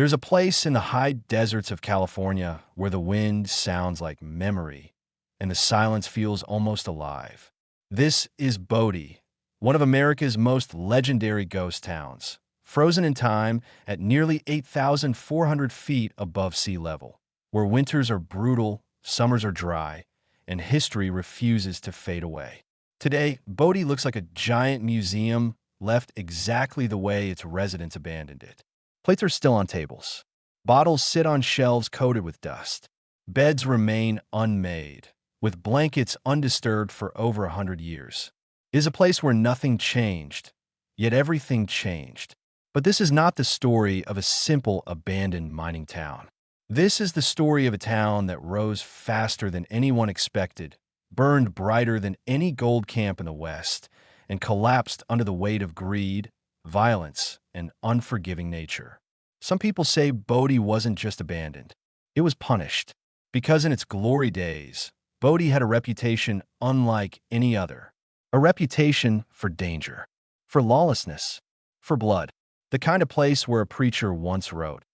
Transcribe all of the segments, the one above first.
There's a place in the high deserts of California where the wind sounds like memory and the silence feels almost alive. This is Bodie, one of America's most legendary ghost towns, frozen in time at nearly 8,400 feet above sea level, where winters are brutal, summers are dry, and history refuses to fade away. Today, Bodie looks like a giant museum left exactly the way its residents abandoned it. Plates are still on tables. Bottles sit on shelves coated with dust. Beds remain unmade, with blankets undisturbed for over 100 years. It is a place where nothing changed, yet everything changed. But this is not the story of a simple abandoned mining town. This is the story of a town that rose faster than anyone expected, burned brighter than any gold camp in the West, and collapsed under the weight of greed, violence, and unforgiving nature. Some people say Bodie wasn't just abandoned. It was punished. Because in its glory days, Bodie had a reputation unlike any other. A reputation for danger, for lawlessness, for blood. The kind of place where a preacher once wrote,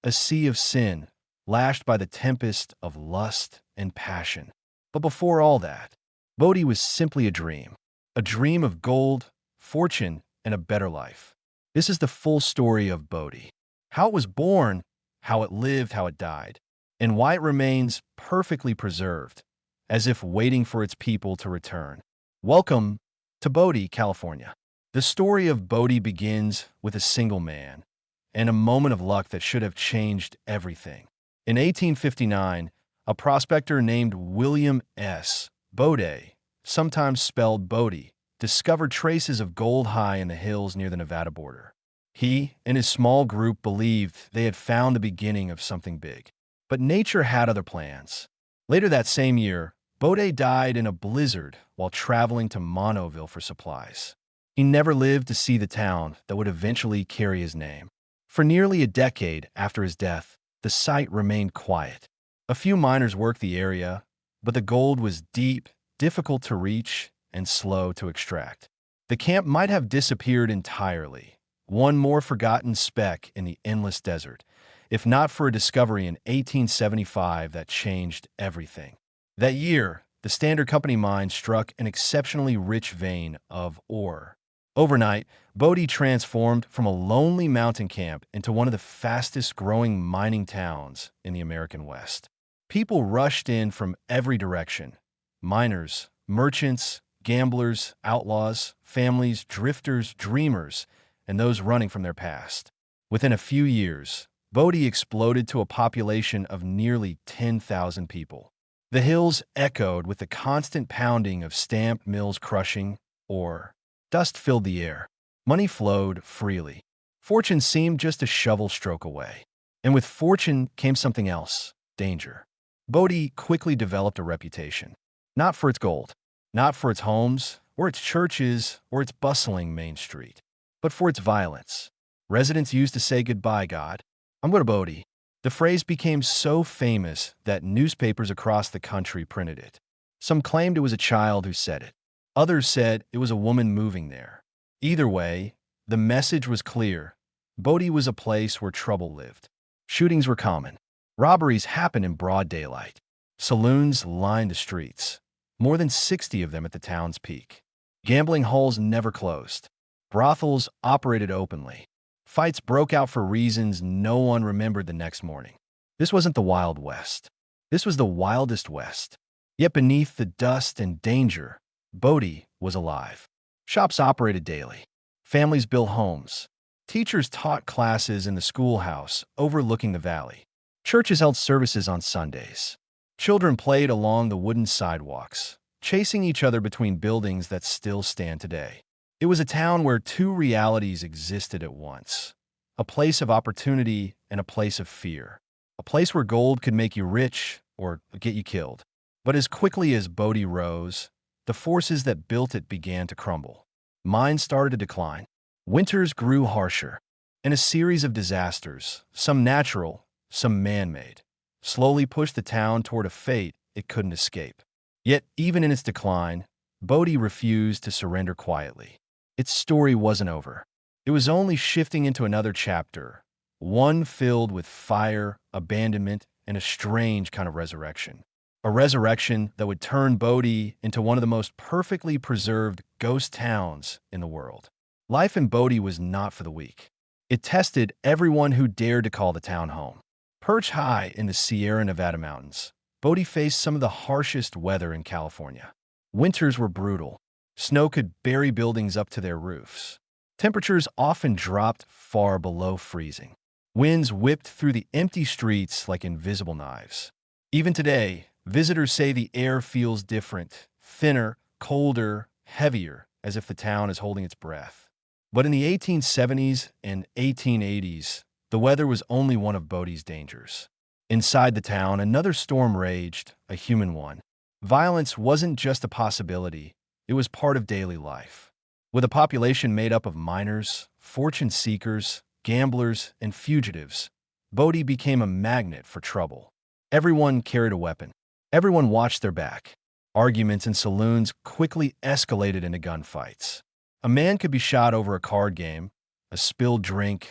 "A sea of sin, lashed by the tempest of lust and passion." But before all that, Bodie was simply a dream of gold, fortune, and a better life. This is the full story of Bodie. How it was born, how it lived, how it died, and why it remains perfectly preserved, as if waiting for its people to return. Welcome to Bodie, California. The story of Bodie begins with a single man and a moment of luck that should have changed everything. In 1859, a prospector named William S. Bodie, sometimes spelled Bodie, discovered traces of gold high in the hills near the Nevada border. He and his small group believed they had found the beginning of something big. But nature had other plans. Later that same year, Bodie died in a blizzard while traveling to Monoville for supplies. He never lived to see the town that would eventually carry his name. For nearly a decade after his death, the site remained quiet. A few miners worked the area, but the gold was deep, difficult to reach, and slow to extract. The camp might have disappeared entirely, one more forgotten speck in the endless desert, if not for a discovery in 1875 that changed everything. That year, the Standard Company mine struck an exceptionally rich vein of ore. Overnight, Bodie transformed from a lonely mountain camp into one of the fastest-growing mining towns in the American West. People rushed in from every direction. Miners, merchants, gamblers, outlaws, families, drifters, dreamers, and those running from their past. Within a few years, Bodie exploded to a population of nearly 10,000 people. The hills echoed with the constant pounding of stamped mills crushing ore. Dust filled the air. Money flowed freely. Fortune seemed just a shovel stroke away. And with fortune came something else, danger. Bodie quickly developed a reputation. Not for its gold, not for its homes, or its churches, or its bustling main street, but for its violence. Residents used to say, "Goodbye, God. I'm going to Bodie." The phrase became so famous that newspapers across the country printed it. Some claimed it was a child who said it. Others said it was a woman moving there. Either way, the message was clear. Bodie was a place where trouble lived. Shootings were common. Robberies happened in broad daylight. Saloons lined the streets, more than 60 of them at the town's peak. Gambling halls never closed. Brothels operated openly. Fights broke out for reasons no one remembered the next morning. This wasn't the Wild West. This was the wildest West. Yet beneath the dust and danger, Bodie was alive. Shops operated daily. Families built homes. Teachers taught classes in the schoolhouse overlooking the valley. Churches held services on Sundays. Children played along the wooden sidewalks, chasing each other between buildings that still stand today. It was a town where two realities existed at once. A place of opportunity and a place of fear. A place where gold could make you rich or get you killed. But as quickly as Bodie rose, the forces that built it began to crumble. Mines started to decline. Winters grew harsher. And a series of disasters, some natural, some man-made, slowly pushed the town toward a fate it couldn't escape. Yet, even in its decline, Bodie refused to surrender quietly. Its story wasn't over. It was only shifting into another chapter, one filled with fire, abandonment, and a strange kind of resurrection. A resurrection that would turn Bodie into one of the most perfectly preserved ghost towns in the world. Life in Bodie was not for the weak. It tested everyone who dared to call the town home. Perched high in the Sierra Nevada mountains, Bodie faced some of the harshest weather in California. Winters were brutal. Snow could bury buildings up to their roofs. Temperatures often dropped far below freezing. Winds whipped through the empty streets like invisible knives. Even today, visitors say the air feels different, thinner, colder, heavier, as if the town is holding its breath. But in the 1870s and 1880s, the weather was only one of Bodie's dangers. Inside the town, another storm raged, a human one. Violence wasn't just a possibility, it was part of daily life. With a population made up of miners, fortune seekers, gamblers, and fugitives, Bodie became a magnet for trouble. Everyone carried a weapon. Everyone watched their back. Arguments in saloons quickly escalated into gunfights. A man could be shot over a card game, a spilled drink,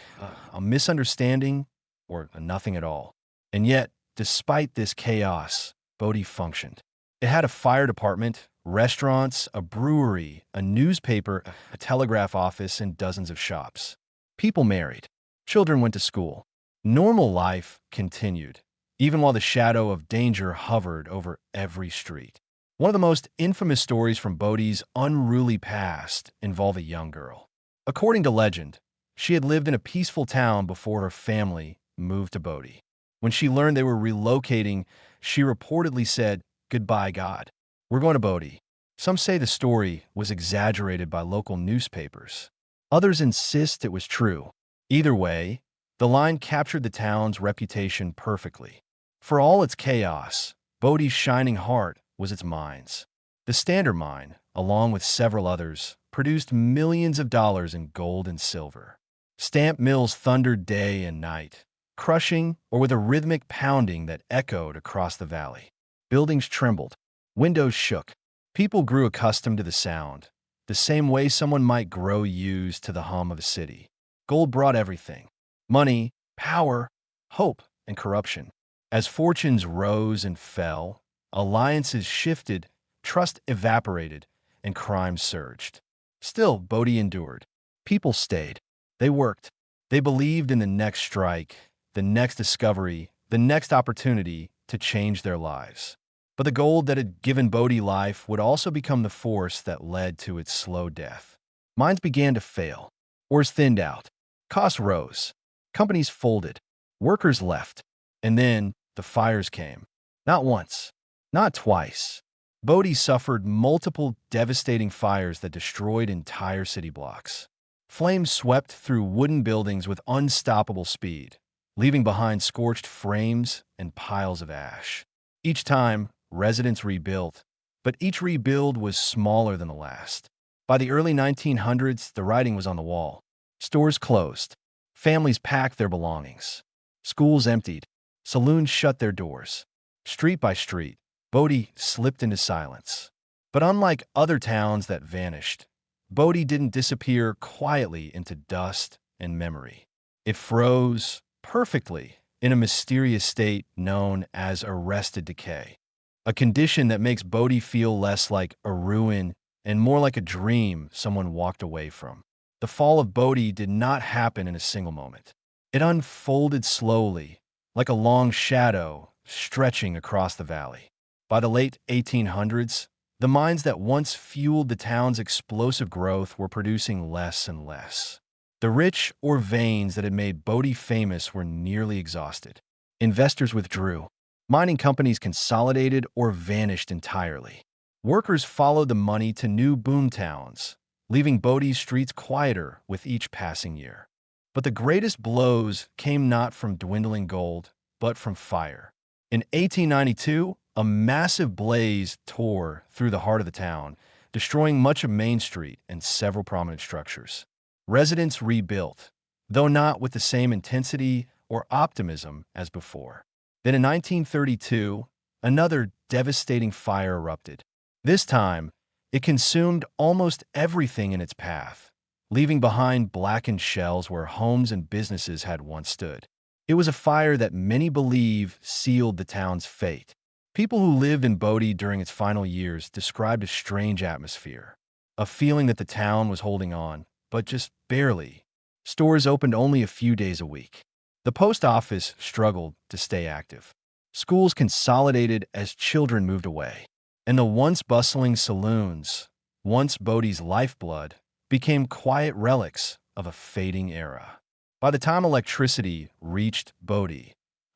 a misunderstanding, or a nothing at all. And yet, despite this chaos, Bodie functioned. It had a fire department, restaurants, a brewery, a newspaper, a telegraph office, and dozens of shops. People married. Children went to school. Normal life continued, even while the shadow of danger hovered over every street. One of the most infamous stories from Bodie's unruly past involved a young girl. According to legend, she had lived in a peaceful town before her family moved to Bodie. When she learned they were relocating, she reportedly said, "Goodbye, God. We're going to Bodie." Some say the story was exaggerated by local newspapers. Others insist it was true. Either way, the line captured the town's reputation perfectly. For all its chaos, Bodie's shining heart was its mines. The Standard Mine, along with several others, produced millions of dollars in gold and silver. Stamp mills thundered day and night, crushing or with a rhythmic pounding that echoed across the valley. Buildings trembled. Windows shook. People grew accustomed to the sound, the same way someone might grow used to the hum of a city. Gold brought everything: money, power, hope, and corruption. As fortunes rose and fell, alliances shifted, trust evaporated, and crime surged. Still, Bodie endured. People stayed. They worked. They believed in the next strike, the next discovery, the next opportunity to change their lives. But the gold that had given Bodie life would also become the force that led to its slow death. Mines began to fail. Ores thinned out. Costs rose. Companies folded. Workers left. And then the fires came. Not once. Not twice. Bodie suffered multiple devastating fires that destroyed entire city blocks. Flames swept through wooden buildings with unstoppable speed, leaving behind scorched frames and piles of ash. Each time, residents rebuilt, but each rebuild was smaller than the last. By the early 1900s, the writing was on the wall. Stores closed. Families packed their belongings. Schools emptied. Saloons shut their doors. Street by street, Bodie slipped into silence. But unlike other towns that vanished, Bodie didn't disappear quietly into dust and memory. It froze perfectly in a mysterious state known as arrested decay, a condition that makes Bodie feel less like a ruin and more like a dream someone walked away from. The fall of Bodie did not happen in a single moment. It unfolded slowly, like a long shadow stretching across the valley. By the late 1800s, the mines that once fueled the town's explosive growth were producing less and less. The rich ore veins that had made Bodie famous were nearly exhausted. Investors withdrew. Mining companies consolidated or vanished entirely. Workers followed the money to new boomtowns, leaving Bodie's streets quieter with each passing year. But the greatest blows came not from dwindling gold, but from fire. In 1892, a massive blaze tore through the heart of the town, destroying much of Main Street and several prominent structures. Residents rebuilt, though not with the same intensity or optimism as before. Then in 1932, another devastating fire erupted. This time, it consumed almost everything in its path, leaving behind blackened shells where homes and businesses had once stood. It was a fire that many believe sealed the town's fate. People who lived in Bodie during its final years described a strange atmosphere, a feeling that the town was holding on, but just barely. Stores opened only a few days a week. The post office struggled to stay active. Schools consolidated as children moved away. And the once bustling saloons, once Bodie's lifeblood, became quiet relics of a fading era. By the time electricity reached Bodie,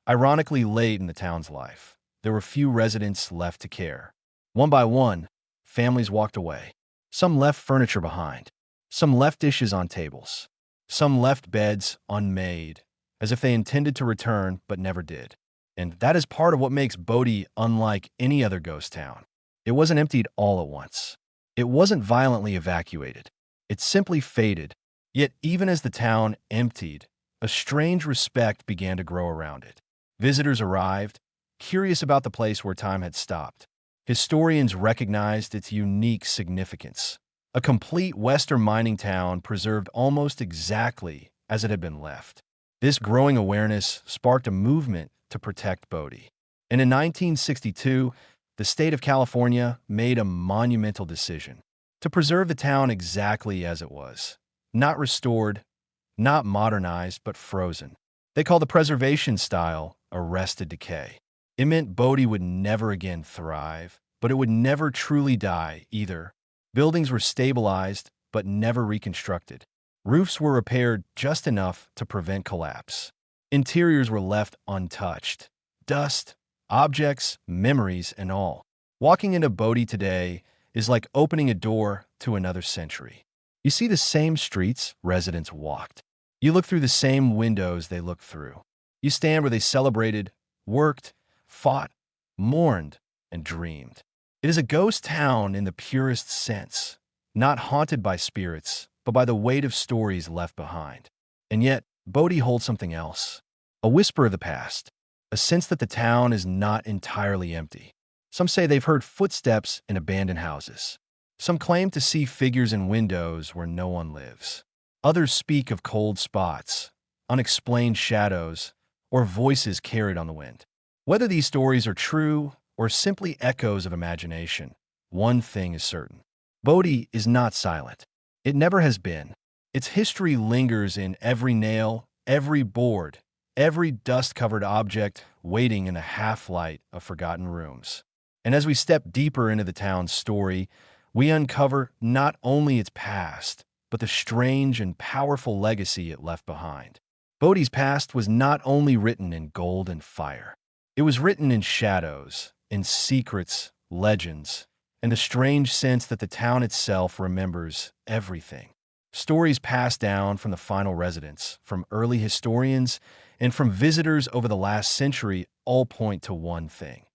ironically late in the town's life, there were few residents left to care. One by one, families walked away. Some left furniture behind. Some left dishes on tables. Some left beds unmade, as if they intended to return but never did. And that is part of what makes Bodie unlike any other ghost town. It wasn't emptied all at once. It wasn't violently evacuated. It simply faded. Yet even as the town emptied, a strange respect began to grow around it. Visitors arrived, curious about the place where time had stopped. Historians recognized its unique significance. A complete Western mining town preserved almost exactly as it had been left. This growing awareness sparked a movement to protect Bodie. And in 1962, the state of California made a monumental decision to preserve the town exactly as it was. Not restored, not modernized, but frozen. They call the preservation style arrested decay. It meant Bodie would never again thrive, but it would never truly die either. Buildings were stabilized, but never reconstructed. Roofs were repaired just enough to prevent collapse. Interiors were left untouched. Dust, objects, memories, and all. Walking into Bodie today is like opening a door to another century. You see the same streets residents walked. You look through the same windows they looked through. You stand where they celebrated, worked, fought, mourned, and dreamed. It is a ghost town in the purest sense, not haunted by spirits, but by the weight of stories left behind. And yet, Bodie holds something else. A whisper of the past, a sense that the town is not entirely empty. Some say they've heard footsteps in abandoned houses. Some claim to see figures in windows where no one lives. Others speak of cold spots, unexplained shadows, or voices carried on the wind. Whether these stories are true or simply echoes of imagination, one thing is certain. Bodie is not silent. It never has been. Its history lingers in every nail, every board, every dust-covered object waiting in the half-light of forgotten rooms. And as we step deeper into the town's story, we uncover not only its past, but the strange and powerful legacy it left behind. Bodie's past was not only written in gold and fire. It was written in shadows, in secrets, legends, and the strange sense that the town itself remembers everything. Stories passed down from the final residents, from early historians, and from visitors over the last century all point to one thing.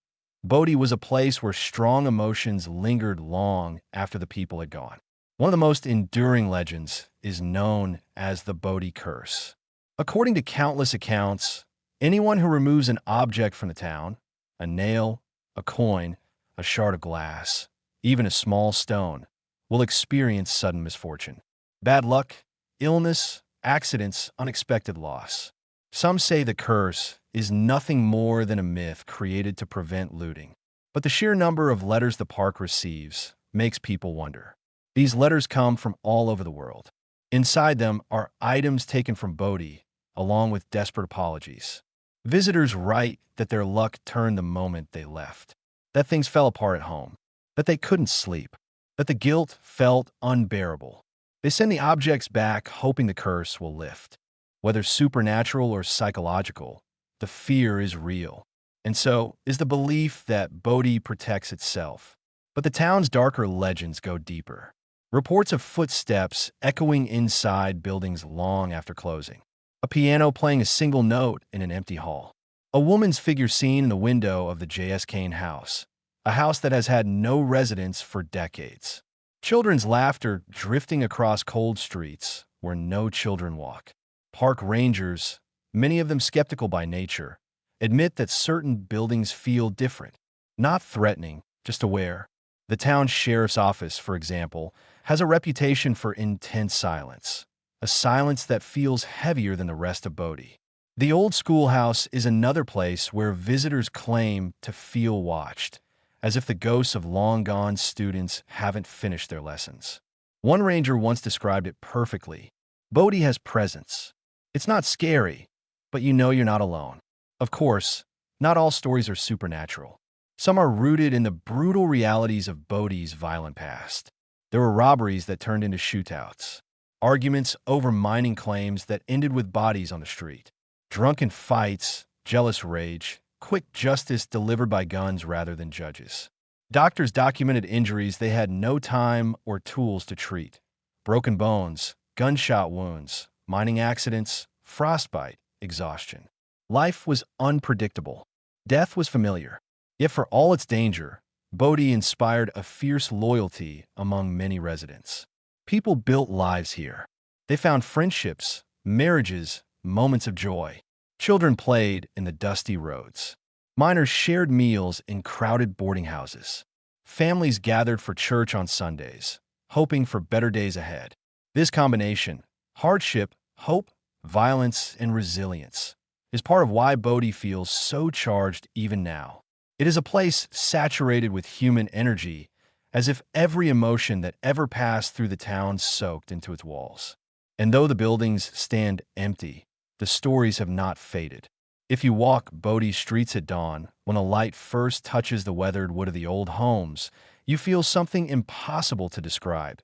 Bodie was a place where strong emotions lingered long after the people had gone. One of the most enduring legends is known as the Bodie Curse. According to countless accounts, anyone who removes an object from the town, a nail, a coin, a shard of glass, even a small stone, will experience sudden misfortune. Bad luck, illness, accidents, unexpected loss. Some say the curse is nothing more than a myth created to prevent looting. But the sheer number of letters the park receives makes people wonder. These letters come from all over the world. Inside them are items taken from Bodie, along with desperate apologies. Visitors write that their luck turned the moment they left, that things fell apart at home, that they couldn't sleep, that the guilt felt unbearable. They send the objects back hoping the curse will lift. Whether supernatural or psychological, the fear is real. And so is the belief that Bodie protects itself. But the town's darker legends go deeper. Reports of footsteps echoing inside buildings long after closing. A piano playing a single note in an empty hall. A woman's figure seen in the window of the J.S. Kane house, a house that has had no residents for decades. Children's laughter drifting across cold streets where no children walk. Park rangers, many of them skeptical by nature, admit that certain buildings feel different. Not threatening, just aware. The town's sheriff's office, for example, has a reputation for intense silence, a silence that feels heavier than the rest of Bodie. The old schoolhouse is another place where visitors claim to feel watched, as if the ghosts of long-gone students haven't finished their lessons. One ranger once described it perfectly. Bodie has presence. It's not scary, but you know you're not alone. Of course, not all stories are supernatural. Some are rooted in the brutal realities of Bodie's violent past. There were robberies that turned into shootouts, arguments over mining claims that ended with bodies on the street, drunken fights, jealous rage, quick justice delivered by guns rather than judges. Doctors documented injuries they had no time or tools to treat: broken bones, gunshot wounds, mining accidents, frostbite, exhaustion. Life was unpredictable. Death was familiar. Yet for all its danger, Bodie inspired a fierce loyalty among many residents. People built lives here. They found friendships, marriages, moments of joy. Children played in the dusty roads. Miners shared meals in crowded boarding houses. Families gathered for church on Sundays, hoping for better days ahead. This combination, hardship, hope, violence, and resilience, is part of why Bodie feels so charged even now. It is a place saturated with human energy, as if every emotion that ever passed through the town soaked into its walls. And though the buildings stand empty, the stories have not faded. If you walk Bodie's streets at dawn, when a light first touches the weathered wood of the old homes, you feel something impossible to describe.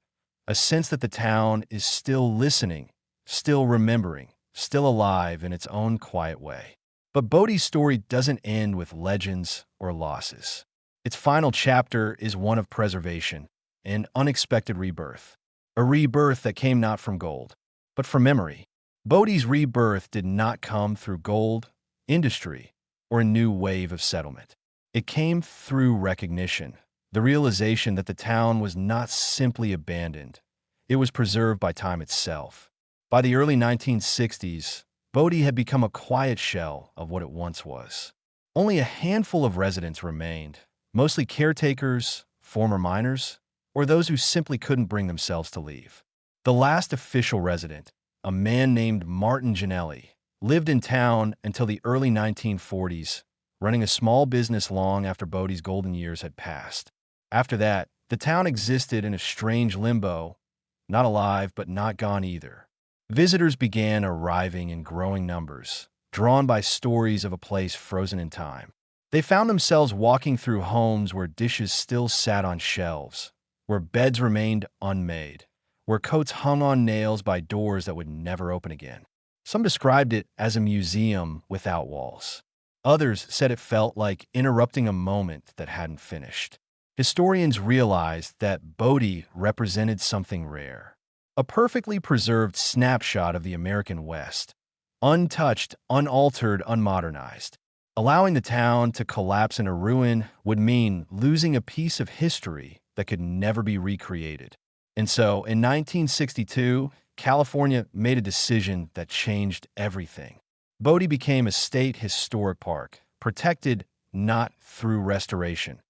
A sense that the town is still listening, still remembering, still alive in its own quiet way. But Bodie's story doesn't end with legends or losses. Its final chapter is one of preservation, an unexpected rebirth. A rebirth that came not from gold, but from memory. Bodie's rebirth did not come through gold, industry, or a new wave of settlement. It came through recognition, the realization that the town was not simply abandoned. It was preserved by time itself. By the early 1960s, Bodie had become a quiet shell of what it once was. Only a handful of residents remained, mostly caretakers, former miners, or those who simply couldn't bring themselves to leave. The last official resident, a man named Martin Ginelli, lived in town until the early 1940s, running a small business long after Bodie's golden years had passed. After that, the town existed in a strange limbo, not alive but not gone either. Visitors began arriving in growing numbers, drawn by stories of a place frozen in time. They found themselves walking through homes where dishes still sat on shelves, where beds remained unmade, where coats hung on nails by doors that would never open again. Some described it as a museum without walls. Others said it felt like interrupting a moment that hadn't finished. Historians realized that Bodie represented something rare. A perfectly preserved snapshot of the American West, untouched, unaltered, unmodernized. Allowing the town to collapse into ruin would mean losing a piece of history that could never be recreated. And so, in 1962, California made a decision that changed everything. Bodie became a state historic park, protected not through restoration,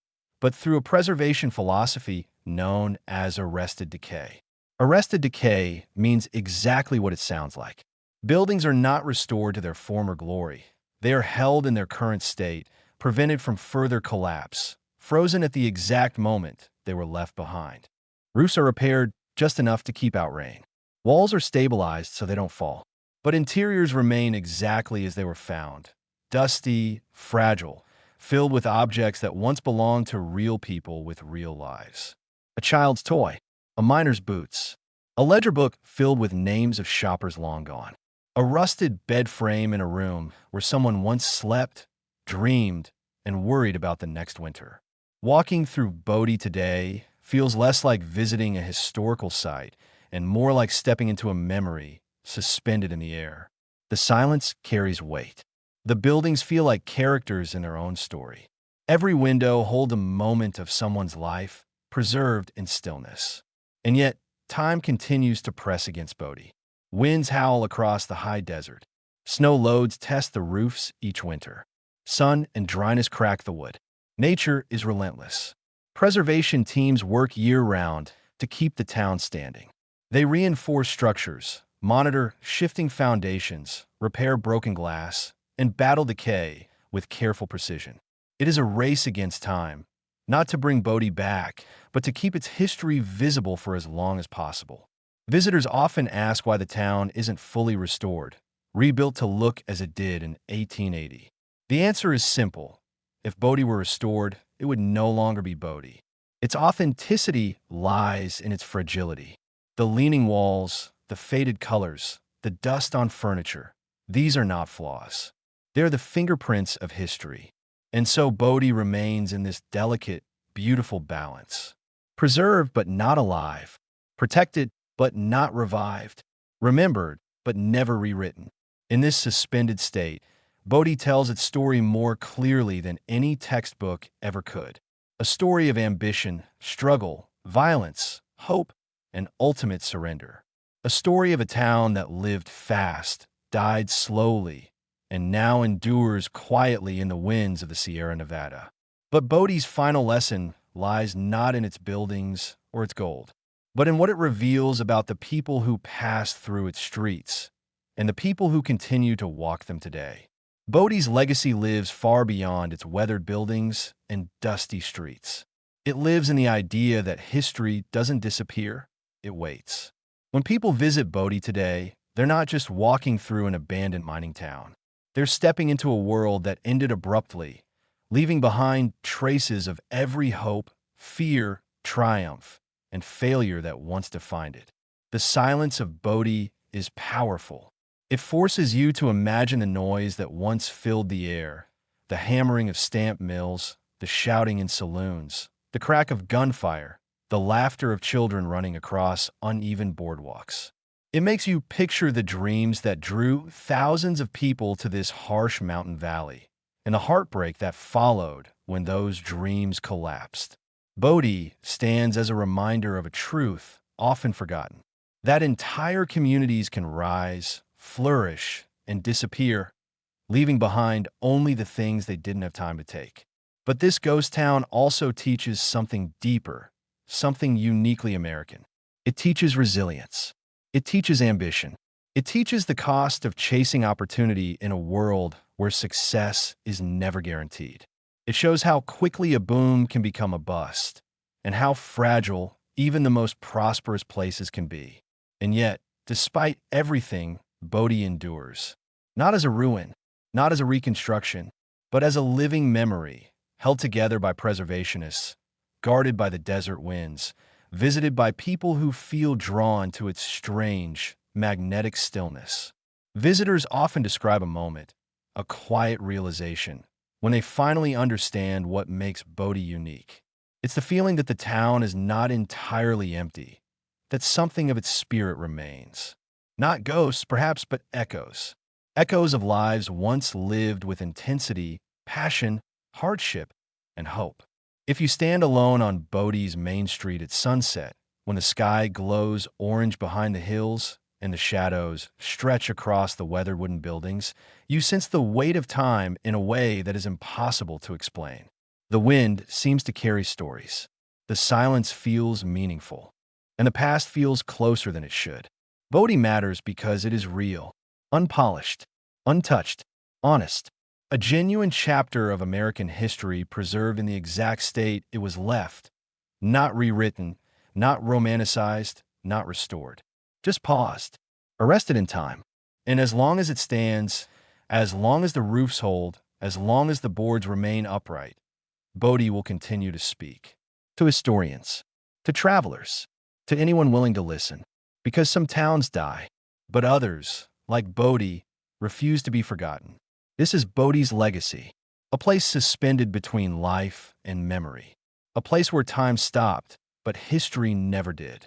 but through a preservation philosophy known as arrested decay. Arrested decay means exactly what it sounds like. Buildings are not restored to their former glory. They are held in their current state, prevented from further collapse, frozen at the exact moment they were left behind. Roofs are repaired just enough to keep out rain. Walls are stabilized so they don't fall. But interiors remain exactly as they were found, dusty, fragile, filled with objects that once belonged to real people with real lives. A child's toy, a miner's boots, a ledger book filled with names of shoppers long gone, a rusted bed frame in a room where someone once slept, dreamed, and worried about the next winter. Walking through Bodie today feels less like visiting a historical site and more like stepping into a memory suspended in the air. The silence carries weight. The buildings feel like characters in their own story. Every window holds a moment of someone's life, preserved in stillness. And yet, time continues to press against Bodie. Winds howl across the high desert. Snow loads test the roofs each winter. Sun and dryness crack the wood. Nature is relentless. Preservation teams work year-round to keep the town standing. They reinforce structures, monitor shifting foundations, repair broken glass, and battle decay with careful precision. It is a race against time, not to bring Bodie back, but to keep its history visible for as long as possible. Visitors often ask why the town isn't fully restored, rebuilt to look as it did in 1880. The answer is simple. If Bodie were restored, it would no longer be Bodie. Its authenticity lies in its fragility. The leaning walls, the faded colors, the dust on furniture, these are not flaws. They're the fingerprints of history. And so Bodie remains in this delicate, beautiful balance. Preserved but not alive. Protected but not revived. Remembered but never rewritten. In this suspended state, Bodie tells its story more clearly than any textbook ever could. A story of ambition, struggle, violence, hope, and ultimate surrender. A story of a town that lived fast, died slowly, and now endures quietly in the winds of the Sierra Nevada. But Bodie's final lesson lies not in its buildings or its gold, but in what it reveals about the people who passed through its streets and the people who continue to walk them today. Bodie's legacy lives far beyond its weathered buildings and dusty streets. It lives in the idea that history doesn't disappear, it waits. When people visit Bodie today, they're not just walking through an abandoned mining town. They're stepping into a world that ended abruptly, leaving behind traces of every hope, fear, triumph, and failure that once defined it. The silence of Bodie is powerful. It forces you to imagine the noise that once filled the air, the hammering of stamp mills, the shouting in saloons, the crack of gunfire, the laughter of children running across uneven boardwalks. It makes you picture the dreams that drew thousands of people to this harsh mountain valley, and the heartbreak that followed when those dreams collapsed. Bodie stands as a reminder of a truth often forgotten, that entire communities can rise, flourish, and disappear, leaving behind only the things they didn't have time to take. But this ghost town also teaches something deeper, something uniquely American. It teaches resilience. It teaches ambition. It teaches the cost of chasing opportunity in a world where success is never guaranteed. It shows how quickly a boom can become a bust, and how fragile even the most prosperous places can be. And yet, despite everything, Bodie endures. Not as a ruin, not as a reconstruction, but as a living memory, held together by preservationists, guarded by the desert winds, visited by people who feel drawn to its strange, magnetic stillness. Visitors often describe a moment, a quiet realization, when they finally understand what makes Bodie unique. It's the feeling that the town is not entirely empty, that something of its spirit remains. Not ghosts, perhaps, but echoes. Echoes of lives once lived with intensity, passion, hardship, and hope. If you stand alone on Bodie's main street at sunset, when the sky glows orange behind the hills and the shadows stretch across the weathered wooden buildings, you sense the weight of time in a way that is impossible to explain. The wind seems to carry stories. The silence feels meaningful, and the past feels closer than it should. Bodie matters because it is real, unpolished, untouched, honest. A genuine chapter of American history preserved in the exact state it was left, not rewritten, not romanticized, not restored. Just paused, arrested in time. And as long as it stands, as long as the roofs hold, as long as the boards remain upright, Bodie will continue to speak. To historians, to travelers, to anyone willing to listen. Because some towns die, but others, like Bodie, refuse to be forgotten. This is Bodie's legacy, a place suspended between life and memory, a place where time stopped, but history never did.